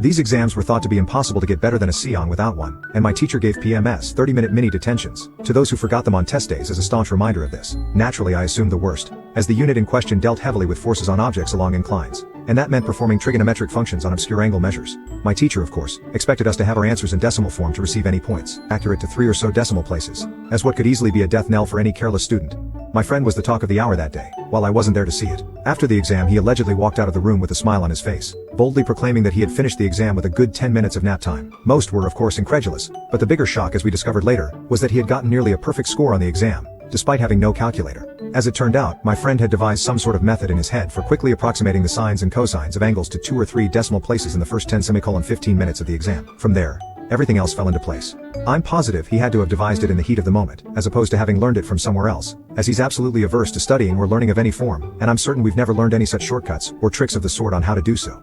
These exams were thought to be impossible to get better than a C on without one, and my teacher gave PMS 30-minute mini detentions to those who forgot them on test days as a staunch reminder of this. Naturally, I assumed the worst, as the unit in question dealt heavily with forces on objects along inclines, and that meant performing trigonometric functions on obscure angle measures. My teacher, of course, expected us to have our answers in decimal form to receive any points, accurate to 3 or so decimal places, as what could easily be a death knell for any careless student. My friend was the talk of the hour that day, while I wasn't there to see it. After the exam, he allegedly walked out of the room with a smile on his face, boldly proclaiming that he had finished the exam with a good 10 minutes of nap time. Most were, of course, incredulous, but the bigger shock, as we discovered later, was that he had gotten nearly a perfect score on the exam, despite having no calculator. As it turned out, my friend had devised some sort of method in his head for quickly approximating the sines and cosines of angles to 2 or 3 decimal places in the first 10-15 minutes of the exam. From there, everything else fell into place. I'm positive he had to have devised it in the heat of the moment, as opposed to having learned it from somewhere else, as he's absolutely averse to studying or learning of any form, and I'm certain we've never learned any such shortcuts or tricks of the sort on how to do so.